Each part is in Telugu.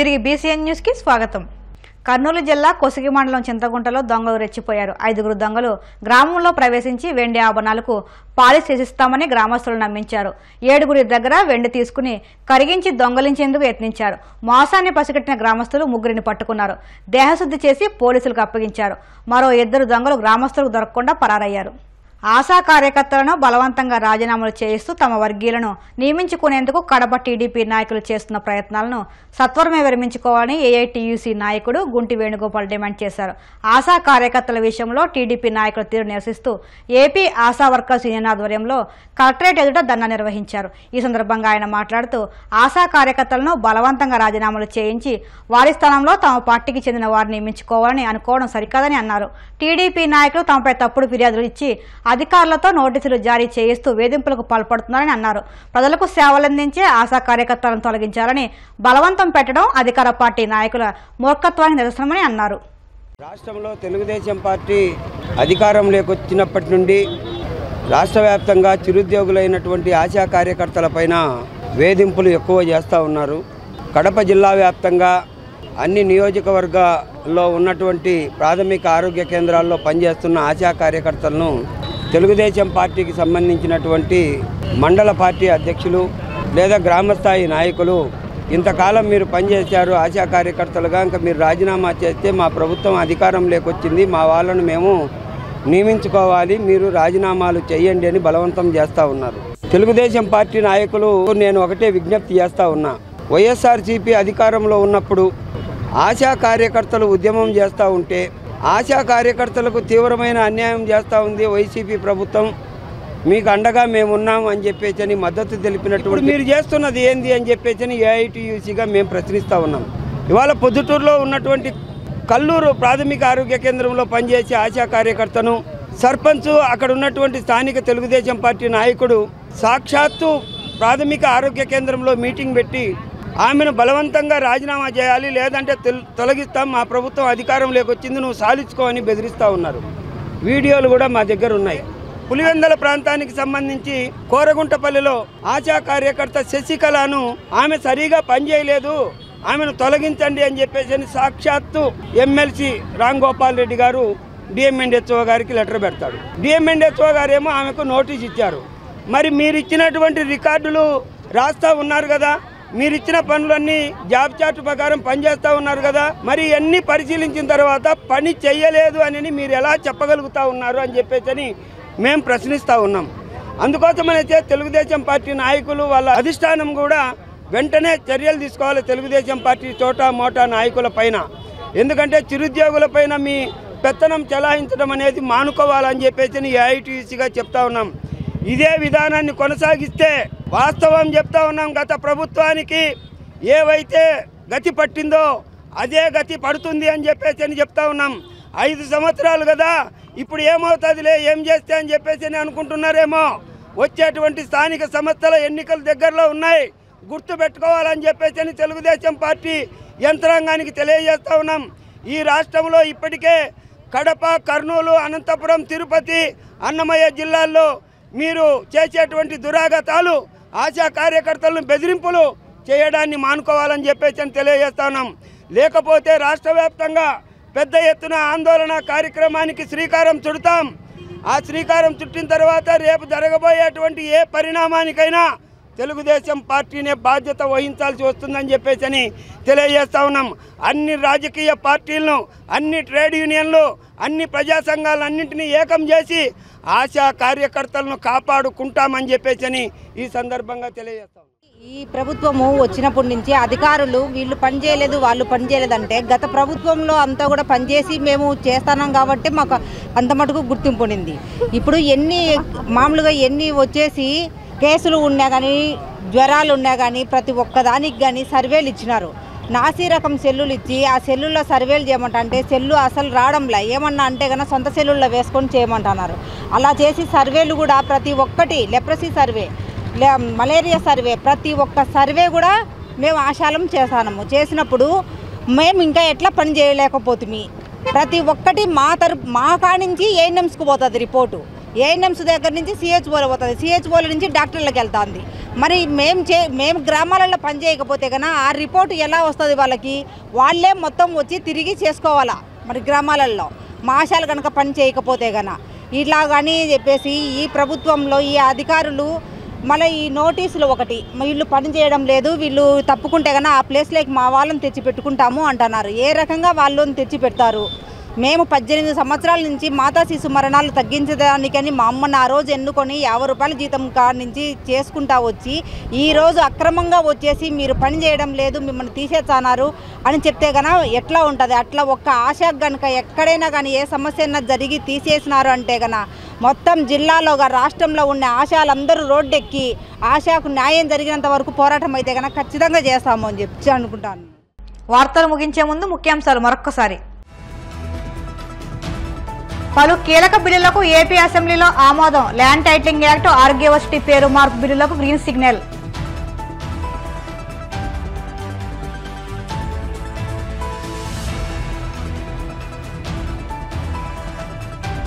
తిరిగి బీసీఎన్ న్యూస్ కి స్వాగతం. కర్నూలు జిల్లా కొసిగి మండలం చింతగుంటలో దొంగలు రెచ్చిపోయారు. 5గురు దొంగలు గ్రామంలో ప్రవేశించి వెండి ఆభరణాలకు పాలిష్ చేసిస్తామని గ్రామస్తులు నమ్మించారు. 7గురి దగ్గర వెండి తీసుకుని కరిగించి దొంగలించేందుకు యత్నించారు. మోసాన్ని పసిగట్టిన గ్రామస్తులు 3గురిని పట్టుకున్నారు. దేహశుద్ధి చేసి పోలీసులకు అప్పగించారు. మరో 2 దొంగలు గ్రామస్తులకు దొరకకుండా పరారయ్యారు. ఆశా కార్యకర్తలను బలవంతంగా రాజీనామాలు చేయిస్తూ తమ వర్గీయులను నియమించుకునేందుకు కడప టీడీపీ నాయకులు చేస్తున్న ప్రయత్నాలను సత్వరమే విరమించుకోవాలని ఏఐటీయూసీ నాయకుడు గుంటి వేణుగోపాల్ డిమాండ్ చేశారు. ఆశా కార్యకర్తల విషయంలో టీడీపీ నాయకుల తీరు నిరసిస్తూ ఏపీ ఆశా వర్కర్స్ యూనియన్ ఆధ్వర్యంలో కలెక్టరేట్ ఎదుట ధర్నా నిర్వహించారు. ఈ సందర్భంగా ఆయన మాట్లాడుతూ ఆశా కార్యకర్తలను బలవంతంగా రాజీనామాలు చేయించి వారి స్థానంలో తమ పార్టీకి చెందిన వారిని నియమించుకోవాలని అనుకోవడం సరికాదని అన్నారు. టీడీపీ నాయకులు తమపై తప్పుడు ఫిర్యాదులు ఇచ్చి అధికారులతో నోటీసులు జారీ చేయిస్తూ వేధింపులకు పాల్పడుతున్నారని అన్నారు. ప్రజలకు సేవలందించే ఆశా కార్యకర్తలను తొలగించాలని బలవంతం పెట్టడం అధికార పార్టీ నాయకుల మూర్ఖత్వానికి నిదర్శనమని అన్నారు. రాష్ట్రంలో తెలుగుదేశం పార్టీ అధికారంలోకి వచ్చినప్పటి నుండి రాష్ట్ర వ్యాప్తంగా చిరుద్యోగులైనటువంటి ఆశా కార్యకర్తలపైన వేధింపులు ఎక్కువ చేస్తూ ఉన్నారు. కడప జిల్లా వ్యాప్తంగా అన్ని నియోజకవర్గాల్లో ఉన్నటువంటి ప్రాథమిక ఆరోగ్య కేంద్రాల్లో పనిచేస్తున్న ఆశా కార్యకర్తలను తెలుగుదేశం పార్టీకి సంబంధించినటువంటి మండల పార్టీ అధ్యక్షులు లేదా గ్రామస్థాయి నాయకులు ఇంతకాలం మీరు పనిచేశారు ఆశా కార్యకర్తలుగా, ఇంకా మీరు రాజీనామా చేస్తే మా ప్రభుత్వం అధికారంలోకి వచ్చింది, మా వాళ్ళను మేము నియమించుకోవాలి, మీరు రాజీనామాలు చేయండి అని బలవంతం చేస్తూ ఉన్నారు. తెలుగుదేశం పార్టీ నాయకులు నేను ఒకటే విజ్ఞప్తి చేస్తూ ఉన్నా, వైఎస్ఆర్సీపీ అధికారంలో ఉన్నప్పుడు ఆశా కార్యకర్తలు ఉద్యమం చేస్తూ ఉంటే ఆశా కార్యకర్తలకు తీవ్రమైన అన్యాయం చేస్తూ ఉంది వైసీపీ ప్రభుత్వం, మీకు అండగా మేమున్నాం అని చెప్పేసి మద్దతు తెలిపినటువంటి మీరు చేస్తున్నది ఏంది అని చెప్పేసి ఏఐటీయూసీగా మేము ప్రశ్నిస్తూ ఉన్నాం. ఇవాళ పొద్దుటూరులో ఉన్నటువంటి కల్లూరు ప్రాథమిక ఆరోగ్య కేంద్రంలో పనిచేసే ఆశా కార్యకర్తను సర్పంచ్, అక్కడ ఉన్నటువంటి స్థానిక తెలుగుదేశం పార్టీ నాయకుడు సాక్షాత్తు ప్రాథమిక ఆరోగ్య కేంద్రంలో మీటింగ్ పెట్టి ఆమెను బలవంతంగా రాజీనామా చేయాలి, లేదంటే తొలగిస్తాం, మా ప్రభుత్వం అధికారంలోకి వచ్చింది, నువ్వు సాధించుకో అని బెదిరిస్తూ ఉన్నారు. వీడియోలు కూడా మా దగ్గర ఉన్నాయి. పులివెందల ప్రాంతానికి సంబంధించి కోరగుంటపల్లిలో ఆశా కార్యకర్త శశికళను ఆమె సరిగా పనిచేయలేదు, ఆమెను తొలగించండి అని చెప్పేసి సాక్షాత్తు ఎమ్మెల్సీ రామ్ గోపాల్ రెడ్డి గారు డిఎంఎన్హెచ్ఓ గారికి లెటర్ పెడతాడు. డిఎంఎన్హెచ్ఓ గారేమో ఆమెకు నోటీస్ ఇచ్చారు. మరి మీరు ఇచ్చినటువంటి రికార్డులు రాస్తూ ఉన్నారు కదా, మీరు ఇచ్చిన పనులన్నీ జాబ్ చార్ట్ ప్రకారం పనిచేస్తూ ఉన్నారు కదా, మరి అన్నీ పరిశీలించిన తర్వాత పని చెయ్యలేదు అని మీరు ఎలా చెప్పగలుగుతూ ఉన్నారు అని చెప్పేసి మేము ప్రశ్నిస్తూ ఉన్నాం. అందుకోసమైతే తెలుగుదేశం పార్టీ నాయకులు వాళ్ళ అధిష్టానం కూడా వెంటనే చర్యలు తీసుకోవాలి తెలుగుదేశం పార్టీ చోటా మోటా నాయకుల పైన. ఎందుకంటే చిరుద్యోగుల పైన మీ పెత్తనం చెలాయించడం అనేది మానుకోవాలని చెప్పేసి ఏఐటీయూసీగా చెప్తా ఉన్నాం. ఇదే విధానాన్ని కొనసాగిస్తే వాస్తవం చెప్తా ఉన్నాం, గత ప్రభుత్వానికి ఏవైతే గతి పట్టిందో అదే గతి పడుతుంది అని చెప్పేసి చెప్తా ఉన్నాం. 5 సంవత్సరాలు కదా, ఇప్పుడు ఏమవుతుందిలే, ఏం చేస్తే అని చెప్పేసి అనుకుంటున్నారేమో. వచ్చేటువంటి స్థానిక సంస్థల ఎన్నికలు దగ్గరలో ఉన్నాయి, గుర్తు పెట్టుకోవాలని చెప్పేసి తెలుగుదేశం పార్టీ యంత్రాంగానికి తెలియజేస్తూ ఉన్నాం. ఈ రాష్ట్రంలో ఇప్పటికే కడప, కర్నూలు, అనంతపురం, తిరుపతి, అన్నమయ్య జిల్లాల్లో మీరు చేసేటువంటి దురాగతాలు ఆశా కార్యకర్తలను బెదిరింపులు చేయడాన్ని మానుకోవాలని చెప్పేసి తెలియజేస్తా ఉన్నాం. లేకపోతే రాష్ట్ర వ్యాప్తంగా పెద్ద ఎత్తున ఆందోళన కార్యక్రమానికి శ్రీకారం చుడతాం. ఆ శ్రీకారం చుట్టిన తర్వాత రేపు జరగబోయేటువంటి ఏ పరిణామానికైనా తెలుగుదేశం పార్టీనే బాధ్యత వహించాల్సి వస్తుందని చెప్పేసి తెలియజేస్తా ఉన్నాం. అన్ని రాజకీయ పార్టీలను, అన్ని ట్రేడ్ యూనియన్లు, అన్ని ప్రజా సంఘాలన్నింటినీ ఏకం చేసి ఆశా కార్యకర్తలను కాపాడుకుంటామని చెప్పేసి ఈ సందర్భంగా తెలియజేస్తాం. ఈ ప్రభుత్వము వచ్చినప్పటి నుంచి అధికారులు వీళ్ళు పనిచేయలేదు, వాళ్ళు పనిచేయలేదంటే గత ప్రభుత్వంలో అంతా కూడా పనిచేసి మేము చేస్తున్నాం కాబట్టి మాకు అంత మటుకు గుర్తింపు ఉండింది. ఇప్పుడు మామూలుగా ఎన్ని వచ్చేసి కేసులు ఉన్నా కానీ, జ్వరాలు ఉన్నా కానీ ప్రతి ఒక్కదానికి కానీ సర్వేలు ఇచ్చినారు. నాసీ రకం సెల్లులు ఇచ్చి ఆ సెల్లుల్లో సర్వేలు చేయమంటే సెల్లు అసలు రావడంలే, ఏమన్నా అంటే కన్నా సొంత సెల్లుల్లో వేసుకొని చేయమంటున్నారు. అలా చేసి సర్వేలు కూడా ప్రతి ఒక్కటి, లెప్రసీ సర్వే, మలేరియా సర్వే, ప్రతి ఒక్క సర్వే కూడా మేము ఆశాలం చేసినప్పుడు మేము ఇంకా ఎట్లా పని చేయలేకపోతుంది. ప్రతి ఒక్కటి మా కానించి ఏఎన్ఎంస్కి పోతుంది రిపోర్టు. ఏఎన్ఎంస్ దగ్గర నుంచి సిహెచ్ఓలో పోతుంది, సిహెచ్ఓల నుంచి డాక్టర్లకు వెళ్తుంది. మరి మేము గ్రామాలలో పని చేయకపోతే కన్నా ఆ రిపోర్ట్ ఎలా వస్తుంది వాళ్ళకి? వాళ్ళే మొత్తం వచ్చి తిరిగి చేసుకోవాలా మరి గ్రామాలలో మా ఆశాలు కనుక పని చేయకపోతే కన్నా. ఇట్లా కానీ చెప్పేసి ఈ ప్రభుత్వంలో ఈ అధికారులు మళ్ళీ ఈ నోటీసులు ఒకటి, వీళ్ళు పని చేయడం లేదు, వీళ్ళు తప్పుకుంటే కన్నా ఆ ప్లేస్లోకి మా వాళ్ళని తెచ్చి పెట్టుకుంటాము అంటున్నారు. ఏ రకంగా వాళ్ళని తెచ్చి పెడతారు? మేము 18 సంవత్సరాల నుంచి మాతా శిశు మరణాలు తగ్గించడానికని మా అమ్మని ఆ రోజు ఎన్నుకొని 50 రూపాయల జీతం కాడ నుంచి చేసుకుంటా వచ్చి ఈరోజు అక్రమంగా వచ్చేసి మీరు పని చేయడం లేదు, మిమ్మల్ని తీసేస్తున్నారు అని చెప్తే కన్నా ఎట్లా ఉంటుంది? అట్లా ఒక్క ఆశకు కనుక ఎక్కడైనా కానీ ఏ సమస్య అయినా జరిగి తీసేసినారు అంటే కన్నా మొత్తం జిల్లాలో రాష్ట్రంలో ఉన్న ఆశాలందరూ రోడ్డెక్కి ఆశాకు న్యాయం జరిగినంత వరకు పోరాటం అయితే కన్నా ఖచ్చితంగా చేస్తాము అని చెప్పి అనుకుంటాను. వార్తలు ముగించే ముందు ముఖ్యాంశాలు మరొక్కసారి. పలు కీలక బిల్లులకు ఏపీ అసెంబ్లీలో ఆమోదం. ల్యాండ్ టైటిలింగ్ యాక్ట్, ఆర్గ్యూవర్సిటీ పేరు మార్పు బిల్లులకు గ్రీన్ సిగ్నల్.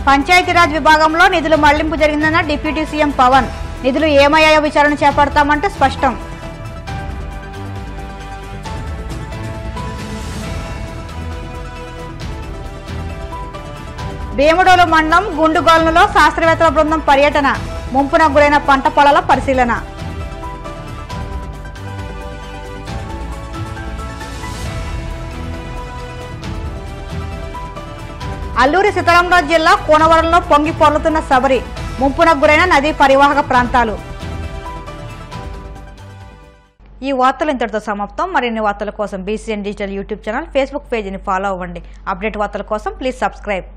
పంచాయతీరాజ్ విభాగంలో నిధులు మళ్లింపు జరిగిందన్న డిప్యూటీ సీఎం పవన్. నిధులు ఏమయ్యాయో విచారణ చేపడతామంటూ స్పష్టం. భీమడోలు మండలం గుండుగోల్నులో శాస్త్రవేత్తల బృందం పర్యటన. ముంపున గురైన పంట పొలాల పరిశీలన. అల్లూరి సీతారామరాజు జిల్లా కోనవరంలో పొంగి పొర్లుతున్న శబరి. ముంపున గురైన నదీ పరివాహక ప్రాంతాలు. ఈ వార్తలు ఇంతటితో సమాప్తం. మరిన్ని వార్తల కోసం BCN digital YouTube channel, Facebook పేజీని ఫాలో అవ్వండి. అప్డేట్ వార్తల కోసం ప్లీజ్ సబ్స్క్రైబ్.